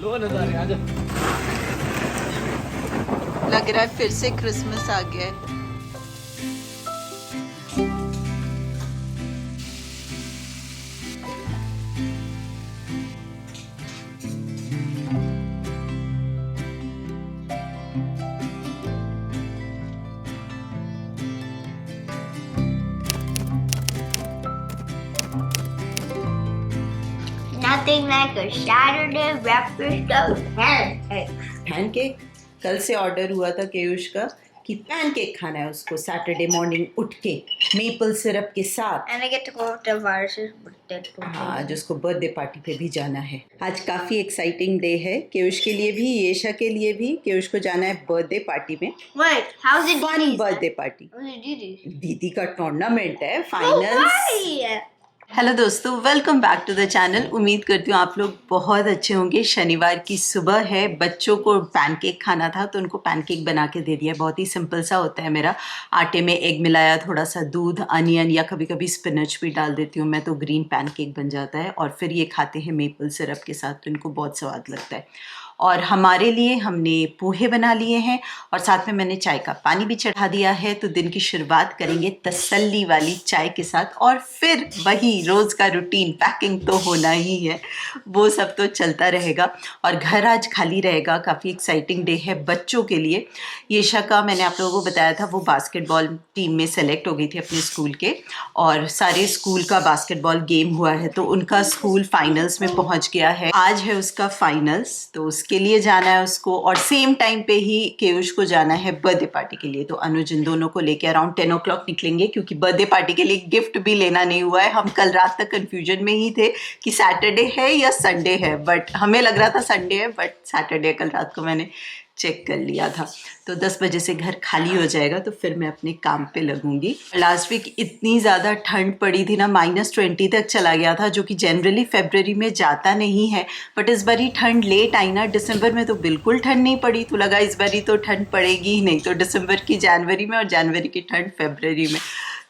लो नजारे आ जाओ। लग रहा है फिर से क्रिसमस आ गया है। Nothing like a Saturday breakfast of pancakes. Pancake कल से ऑर्डर हुआ था केयुष का कि पैनकेक खाना है उसको सैटरडे मॉर्निंग उठ के मेपल सिरप के साथ। And I get to go to Vars's birthday too. हाँ, आज उसको बर्थडे पार्टी पे भी जाना है। आज काफी एक्साइटिंग डे है केयुष के लिए भी, येशा के लिए भी। केयुष को जाना है बर्थडे पार्टी में। Wait, how's it fun birthday party. Didi? दीदी का टूर्नामेंट है, No फाइनल्स। way! हेलो दोस्तों, welcome back to the channel. उम्मीद करती हूँ आप लोग बहुत अच्छे होंगे। शनिवार की सुबह है, बच्चों को पैनकेक खाना था तो उनको पैनकेक बना के दे दिया। बहुत ही सिंपल सा होता है मेरा। आटे में एग मिलाया, थोड़ा सा दूध, अनियन या कभी कभी स्पिनच भी डाल देती हूँ मैं, तो ग्रीन पैनकेक बन जाता है। और फिर ये खाते हैं मेपल सिरप के साथ, तो इनको बहुत स्वाद लगता है। और हमारे लिए हमने पोहे बना लिए हैं और साथ में मैंने चाय का पानी भी चढ़ा दिया है। तो दिन की शुरुआत करेंगे तसल्ली वाली चाय के साथ और फिर वही रोज़ का रूटीन, पैकिंग तो होना ही है, वो सब तो चलता रहेगा। और घर आज खाली रहेगा। काफ़ी एक्साइटिंग डे है बच्चों के लिए। येशा का मैंने आप लोगों को बताया था, वो बास्केटबॉल टीम में सेलेक्ट हो गई थी अपने स्कूल के, और सारे स्कूल का बास्केटबॉल गेम हुआ है तो उनका स्कूल फाइनल्स में पहुंच गया है। आज है उसका फाइनल्स, तो उसके लिए जाना है उसको। और सेम टाइम पे ही केयुष को जाना है बर्थडे पार्टी के लिए। तो अनुज इन दोनों को लेके अराउंड 10 o'clock निकलेंगे, क्योंकि बर्थडे पार्टी के लिए गिफ्ट भी लेना नहीं हुआ है। हम कल रात तक कंफ्यूजन में ही थे कि सैटरडे है या संडे है, बट हमें लग रहा था संडे है, बट सैटरडे कल रात को मैंने चेक कर लिया था। तो 10 बजे से घर खाली हो जाएगा तो फिर मैं अपने काम पे लगूंगी। लास्ट वीक इतनी ज़्यादा ठंड पड़ी थी ना, -20 तक चला गया था, जो कि जनरली फरवरी में जाता नहीं है। बट इस बारी ठंड लेट आई ना। दिसंबर में तो बिल्कुल ठंड नहीं पड़ी, तो लगा इस बारी तो ठंड पड़ेगी ही नहीं। तो दिसंबर की जनवरी में और जनवरी की ठंड फरवरी में।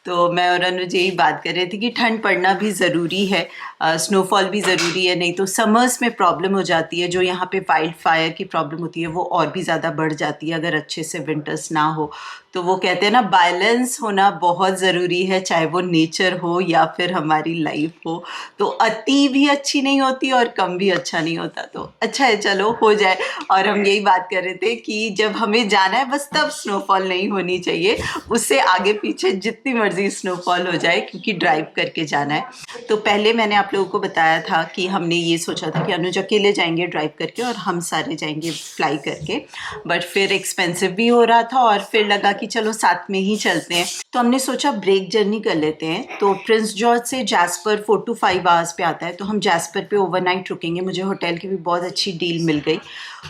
तो मैं और अनुज यही बात कर रहे थे कि ठंड पड़ना भी ज़रूरी है, स्नोफॉल भी ज़रूरी है, नहीं तो समर्स में प्रॉब्लम हो जाती है। जो यहाँ पे वाइल्ड फायर की प्रॉब्लम होती है वो और भी ज़्यादा बढ़ जाती है अगर अच्छे से विंटर्स ना हो। तो वो कहते हैं ना, बैलेंस होना बहुत ज़रूरी है, चाहे वो नेचर हो या फिर हमारी लाइफ हो। तो अति भी अच्छी नहीं होती और कम भी अच्छा नहीं होता। तो अच्छा है, चलो हो जाए। और हम यही बात कर रहे थे कि जब हमें जाना है बस तब स्नोफॉल नहीं होनी चाहिए, उससे आगे पीछे जितनी मर्जी स्नोफॉल हो जाए, क्योंकि ड्राइव करके जाना है। तो पहले मैंने आप लोगों को बताया था कि हमने ये सोचा था कि अनुज अकेले जाएंगे ड्राइव करके और हम सारे जाएंगे फ्लाई करके, बट फिर एक्सपेंसिव भी हो रहा था और फिर लगा कि चलो साथ में ही चलते हैं। तो हमने सोचा ब्रेक जर्नी कर लेते हैं। तो प्रिंस जॉर्ज से जैस्पर 4 to 5 आवर्स पे आता है, तो हम जैस्पर पे ओवरनाइट रुकेंगे। मुझे होटल की भी बहुत अच्छी डील मिल गई।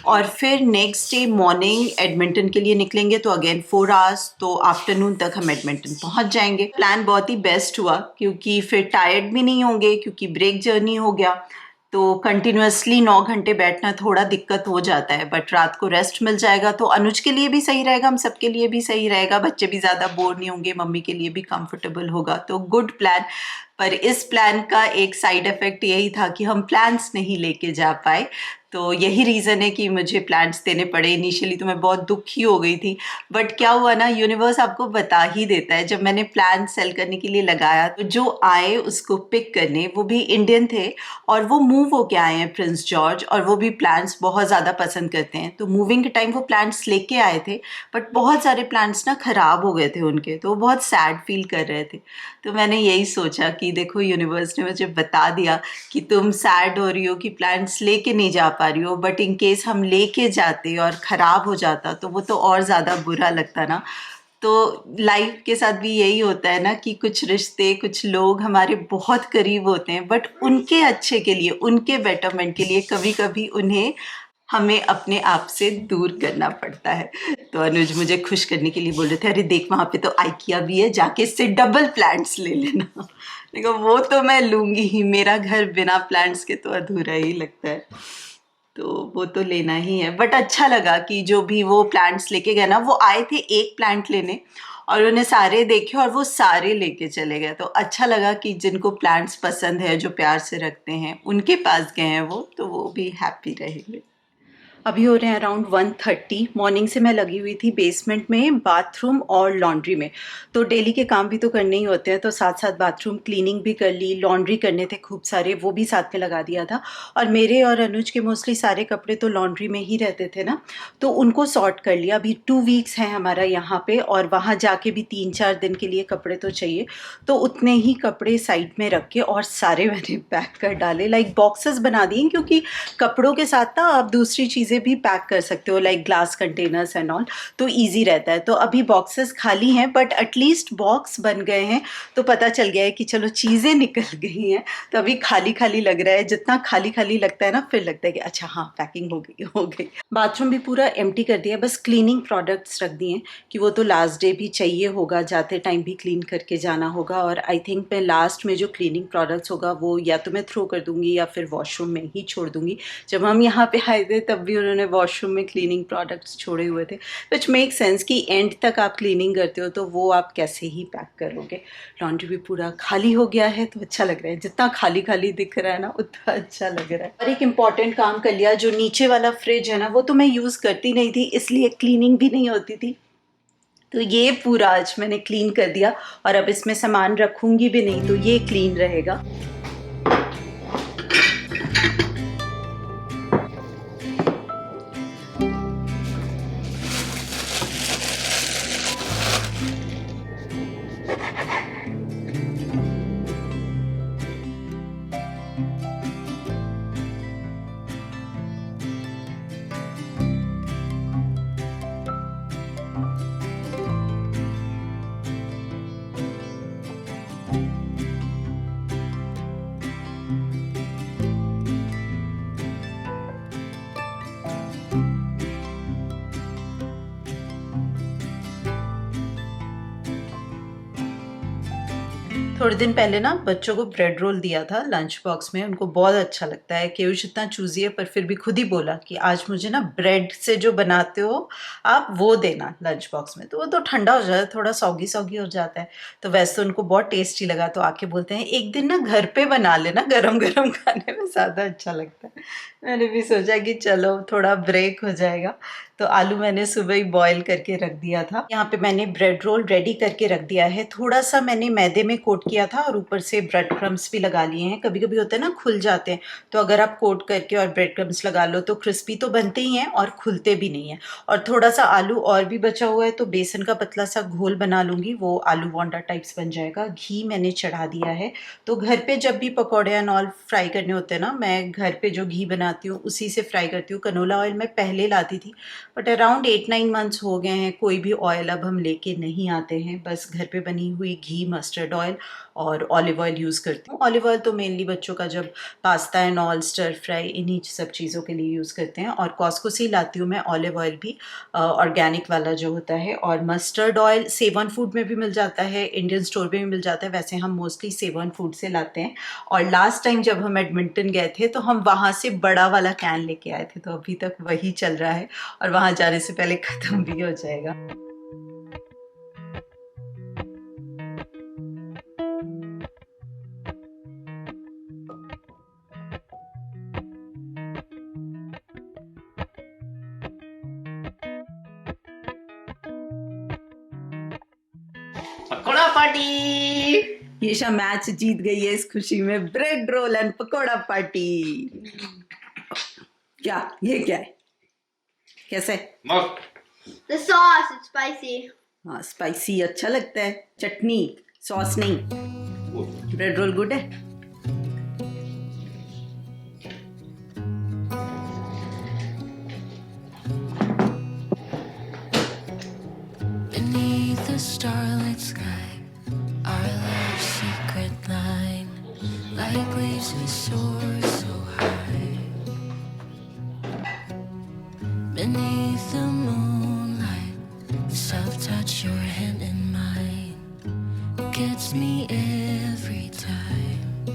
और फिर नेक्स्ट डे मॉर्निंग एडमिंटन के लिए निकलेंगे, तो अगेन 4 आवर्स, तो आफ्टरनून तक हम एडमिंटन पहुंच जाएंगे। प्लान बहुत ही बेस्ट हुआ, क्योंकि फिर टायर्ड भी नहीं होंगे, क्योंकि ब्रेक जर्नी हो गया। तो कंटिन्यूसली 9 घंटे बैठना थोड़ा दिक्कत हो जाता है, बट रात को रेस्ट मिल जाएगा। तो अनुज के लिए भी सही रहेगा, हम सबके लिए भी सही रहेगा, बच्चे भी ज़्यादा बोर नहीं होंगे, मम्मी के लिए भी कंफर्टेबल होगा। तो गुड प्लान। पर इस प्लान का एक साइड इफ़ेक्ट यही था कि हम प्लान्स नहीं लेके जा पाए। तो यही रीज़न है कि मुझे प्लान्स देने पड़े। इनिशियली तो मैं बहुत दुखी हो गई थी, बट क्या हुआ ना, यूनिवर्स आपको बता ही देता है। जब मैंने प्लान सेल करने के लिए लगाया, तो जो आए उसको पिक करने, वो भी इंडियन थे और वो मूव होके आए हैं प्रिंस जॉर्ज, और वो भी प्लांट्स बहुत ज़्यादा पसंद करते हैं। तो मूविंग के टाइम वो प्लांट्स लेके आए थे, बट बहुत सारे प्लांट्स ना ख़राब हो गए थे उनके, तो वो बहुत सैड फील कर रहे थे। तो मैंने यही सोचा कि देखो, यूनिवर्स ने मुझे बता दिया कि तुम सैड हो रही हो कि प्लांट्स लेके नहीं जा पा रही हो, बट इन केस हम लेके जाते और ख़राब हो जाता तो वो तो और ज़्यादा बुरा लगता ना। तो लाइफ के साथ भी यही होता है ना, कि कुछ रिश्ते, कुछ लोग हमारे बहुत करीब होते हैं, बट उनके अच्छे के लिए, उनके बेटरमेंट के लिए कभी कभी उन्हें हमें अपने आप से दूर करना पड़ता है। तो अनुज मुझे खुश करने के लिए बोल रहे थे, अरे देख वहाँ पे तो आइकिया भी है, जाके इससे डबल प्लांट्स ले लेना। देखो वो तो मैं लूँगी ही, मेरा घर बिना प्लांट्स के तो अधूरा ही लगता है, तो वो तो लेना ही है। बट अच्छा लगा कि जो भी वो प्लांट्स लेके गए ना, वो आए थे एक प्लांट लेने और उन्हें सारे देखे और वो सारे लेके चले गए। तो अच्छा लगा कि जिनको प्लांट्स पसंद है, जो प्यार से रखते हैं, उनके पास गए हैं वो, तो वो भी हैप्पी रहेंगे। अभी हो रहे हैं अराउंड 1:30। मॉर्निंग से मैं लगी हुई थी बेसमेंट में बाथरूम और लॉन्ड्री में। तो डेली के काम भी तो करने ही होते हैं, तो साथ साथ बाथरूम क्लीनिंग भी कर ली, लॉन्ड्री करने थे खूब सारे, वो भी साथ में लगा दिया था। और मेरे और अनुज के मोस्टली सारे कपड़े तो लॉन्ड्री में ही रहते थे ना, तो उनको सॉर्ट कर लिया। अभी 2 वीक्स हैं हमारा यहाँ पे, और वहाँ जाके भी 3-4 दिन के लिए कपड़े तो चाहिए। तो उतने ही कपड़े साइड में रख के और सारे मैंने पैक कर डाले, लाइक बॉक्सेस बना दिए, क्योंकि कपड़ों के साथ ना आप दूसरी चीज़ें भी पैक कर सकते हो, like glass containers and all, तो इजी रहता है। तो अभी बॉक्सेस खाली हैं, बट एटलीस्ट बॉक्स बन गए हैं, तो पता चल गया है कि चलो चीज़ें निकल गई हैं। तो अभी खाली खाली लग रहा है, जितना खाली खाली लगता है ना, फिर लगता है कि अच्छा हाँ पैकिंग हो गई। बाथरूम भी पूरा एम्प्टी कर दिया, बस क्लीनिंग प्रोडक्ट्स रख दिए कि वो तो लास्ट डे भी चाहिए होगा, जाते टाइम भी क्लीन करके जाना होगा। और आई थिंक मैं लास्ट में जो क्लीनिंग प्रोडक्ट्स होगा वो या तो मैं थ्रो कर दूंगी या फिर वॉशरूम में ही छोड़ दूंगी। जब हम यहाँ पे आए थे तब भी उन्होंने वॉशरूम में क्लीनिंग प्रोडक्ट्स छोड़े हुए थे, विच मेक सेंस कि एंड तक आप क्लीनिंग करते हो तो वो आप कैसे ही पैक करोगे। लॉन्ड्री भी पूरा खाली हो गया है, तो अच्छा लग रहा है, जितना खाली खाली दिख रहा है ना उतना अच्छा लग रहा है। और एक इम्पॉर्टेंट काम कर लिया, जो नीचे वाला फ्रिज है ना वो तो मैं यूज़ करती नहीं थी, इसलिए क्लीनिंग भी नहीं होती थी, तो ये पूरा आज मैंने क्लीन कर दिया। और अब इसमें सामान रखूंगी भी नहीं, तो ये क्लीन रहेगा। थोड़े दिन पहले ना बच्चों को ब्रेड रोल दिया था लंच बॉक्स में, उनको बहुत अच्छा लगता है। केयुष इतना चूजी है पर फिर भी खुद ही बोला कि आज मुझे ना ब्रेड से जो बनाते हो आप वो देना लंच बॉक्स में, तो वो तो ठंडा हो जाता है, थोड़ा सौगी सौगी हो जाता है। तो वैसे तो उनको बहुत टेस्टी लगा, तो आके बोलते हैं एक दिन ना घर पे बना लेना, गरम गरम खाने में ज़्यादा अच्छा लगता है। मैंने भी सोचा कि चलो थोड़ा ब्रेक हो जाएगा, तो आलू मैंने सुबह ही बॉईल करके रख दिया था। यहाँ पे मैंने ब्रेड रोल रेडी करके रख दिया है, थोड़ा सा मैंने मैदे में कोट किया था और ऊपर से ब्रेड क्रम्स भी लगा लिए हैं। कभी कभी होता है ना खुल जाते हैं, तो अगर आप कोट करके और ब्रेड क्रम्स लगा लो तो क्रिस्पी तो बनते ही हैं और खुलते भी नहीं हैं। और थोड़ा सा आलू और भी बचा हुआ है, तो बेसन का पतला सा घोल बना लूँगी, वो आलू बोंडा टाइप्स बन जाएगा। घी मैंने चढ़ा दिया है, तो घर पे जब भी पकौड़े एंड ऑल फ्राई करने होते हैं ना, मैं घर पे जो घी बनाती हूँ उसी से फ्राई करती हूँ। कनोला ऑयल मैं पहले लाती थी, बट अराउंड 8-9 मंथ्स हो गए हैं कोई भी ऑयल अब हम लेके नहीं आते हैं, बस घर पे बनी हुई घी, मस्टर्ड ऑयल और ऑलिव ऑयल यूज़ करती हूँ। ऑलिव ऑयल तो मेनली बच्चों का जब pasta and all, stir fry, इन्हीं सब चीज़ों के लिए यूज़ करते हैं। और कॉस्को से ही लाती हूँ मैं ऑलिव ऑयल भी, ऑर्गेनिक वाला जो होता है। और मस्टर्ड ऑयल सेवन फूड में भी मिल जाता है, इंडियन स्टोर में भी मिल जाता है, वैसे हम मोस्टली सेवन फूड से लाते हैं। और लास्ट टाइम जब हम एडमिंटन गए थे तो हम वहाँ से बड़ा वाला कैन लेके आए थे, तो अभी तक वही चल रहा है और वहाँ जाने से पहले ख़त्म भी हो जाएगा। पकोड़ा पार्टी। येशा मैच जीत गई है इस खुशी में। Bread roll and pakora party. क्या ये क्या है, कैसे? मस्त। The sauce, it's spicy. हाँ स्पाइसी अच्छा लगता है, चटनी सॉस नहीं। ब्रेड रोल गुड है। Beneath the starlit sky, our love's secret line, like waves we soar so high. Beneath the moonlight, soft touch your hand in mine, gets me every time.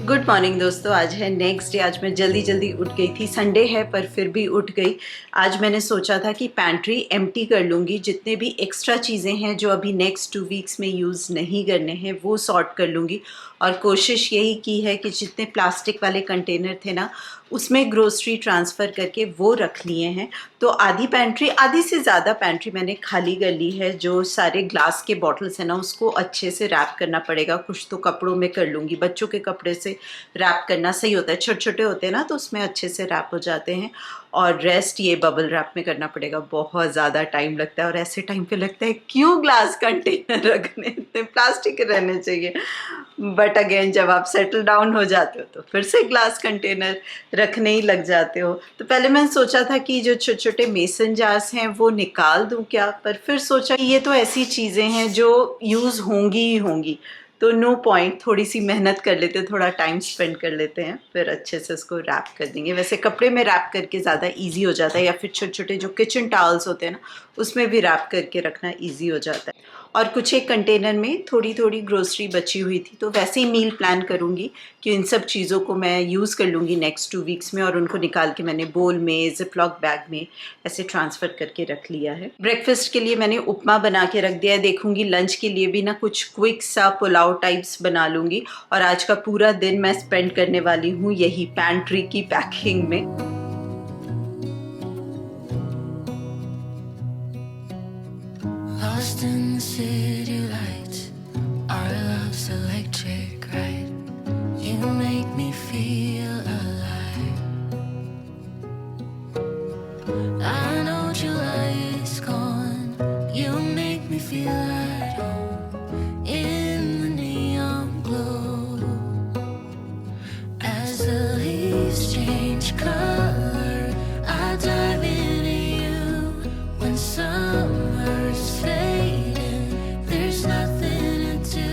Good morning दोस्तों, आज है next day. आज मैं जल्दी जल्दी उठ गई थी, संडे है पर फिर भी उठ गई। आज मैंने सोचा था कि पैंट्री एम्प्टी कर लूँगी, जितने भी एक्स्ट्रा चीज़ें हैं जो अभी नेक्स्ट 2 वीक्स में यूज़ नहीं करने हैं वो सॉर्ट कर लूँगी। और कोशिश यही की है कि जितने प्लास्टिक वाले कंटेनर थे ना उसमें ग्रोसरी ट्रांसफ़र करके वो रख लिए हैं। तो आधी पैंट्री, आधी से ज़्यादा पैंट्री मैंने खाली कर ली है। जो सारे ग्लास के बॉटल्स हैं ना, उसको अच्छे से रैप करना पड़ेगा। कुछ तो कपड़ों में कर लूँगी, बच्चों के कपड़े से रैप करना सही होता है, छोटे छोटे होते हैं ना, तो उसमें अच्छे से रैप हो जाते हैं। और रेस्ट ये बबल रैप में करना पड़ेगा। बहुत ज़्यादा टाइम लगता है और ऐसे टाइम पे लगता है क्यों ग्लास कंटेनर रखने, इतने प्लास्टिक के रहने चाहिए। बट अगेन जब आप सेटल डाउन हो जाते हो तो फिर से ग्लास कंटेनर रखने ही लग जाते हो। तो पहले मैंने सोचा था कि जो छोटे छोटे मेसन जार्स हैं वो निकाल दूं क्या, पर फिर सोचा कि ये तो ऐसी चीज़ें हैं जो यूज़ होंगी ही होंगी, तो नो पॉइंट, थोड़ी सी मेहनत कर लेते हैं, थोड़ा टाइम स्पेंड कर लेते हैं, फिर अच्छे से उसको रैप कर देंगे। वैसे कपड़े में रैप करके ज़्यादा इजी हो जाता है, या फिर छोटे छोटे जो किचन टॉवल्स होते हैं ना, उसमें भी रैप करके रखना इजी हो जाता है। और कुछ एक कंटेनर में थोड़ी थोड़ी ग्रोसरी बची हुई थी, तो वैसे ही मील प्लान करूँगी कि इन सब चीज़ों को मैं यूज़ कर लूँगी नेक्स्ट 2 वीक्स में, और उनको निकाल के मैंने बोल में, जिपलॉक बैग में ऐसे ट्रांसफ़र करके रख लिया है। ब्रेकफास्ट के लिए मैंने उपमा बना के रख दिया है। देखूँगी लंच के लिए भी ना कुछ क्विक सा पुलाव टाइप्स बना लूँगी। और आज का पूरा दिन मैं स्पेंड करने वाली हूँ यही पैंट्री की पैकिंग में। Lost in the city lights, our love's electric, right? You make me feel alive. I know July is gone. You make me feel at home in the neon glow. As the leaves change color, I dive into you. When summer's fading, there's nothing to do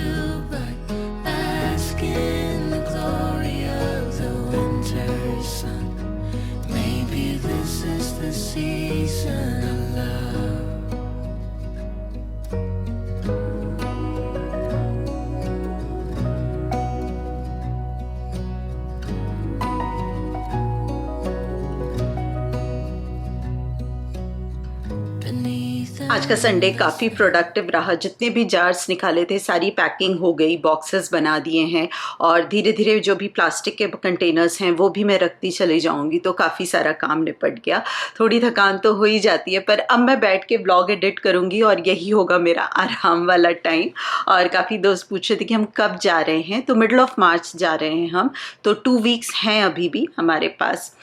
but bask in the glory of the winter sun. Maybe this is the season of love. आज का Sunday काफ़ी productive रहा। जितने भी jars निकाले थे सारी packing हो गई, बॉक्सेस बना दिए हैं, और धीरे धीरे जो भी प्लास्टिक के कंटेनर्स हैं वो भी मैं रखती चली जाऊंगी, तो काफ़ी सारा काम निपट गया। थोड़ी थकान तो हो ही जाती है, पर अब मैं बैठ के ब्लॉग एडिट करूंगी और यही होगा मेरा आराम वाला टाइम। और काफ़ी दोस्त पूछ रहे थे कि हम कब जा रहे हैं, तो मिडल ऑफ मार्च जा रहे हैं हम, तो 2 वीक्स हैं अभी भी हमारे पास।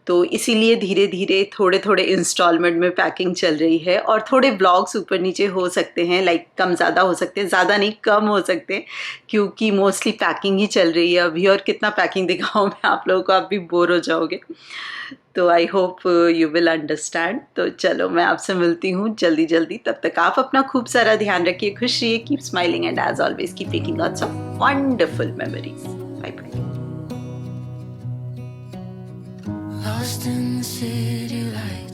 तो इसीलिए धीरे धीरे थोड़े थोड़े इंस्टॉलमेंट में पैकिंग चल रही है, और थोड़े ब्लॉग्स ऊपर नीचे हो सकते हैं, लाइक कम ज़्यादा हो सकते हैं, ज़्यादा नहीं कम हो सकते हैं, क्योंकि मोस्टली पैकिंग ही चल रही है अभी। और कितना पैकिंग दिखाऊं मैं आप लोगों को, आप भी बोर हो जाओगे। तो I hope you will understand. तो चलो मैं आपसे मिलती हूँ जल्दी जल्दी, तब तक आप अपना खूब सारा ध्यान रखिए, खुश रहिए, keep smiling, and as always keep making lots of wonderful memories. Bye bye. Lost in the city lights.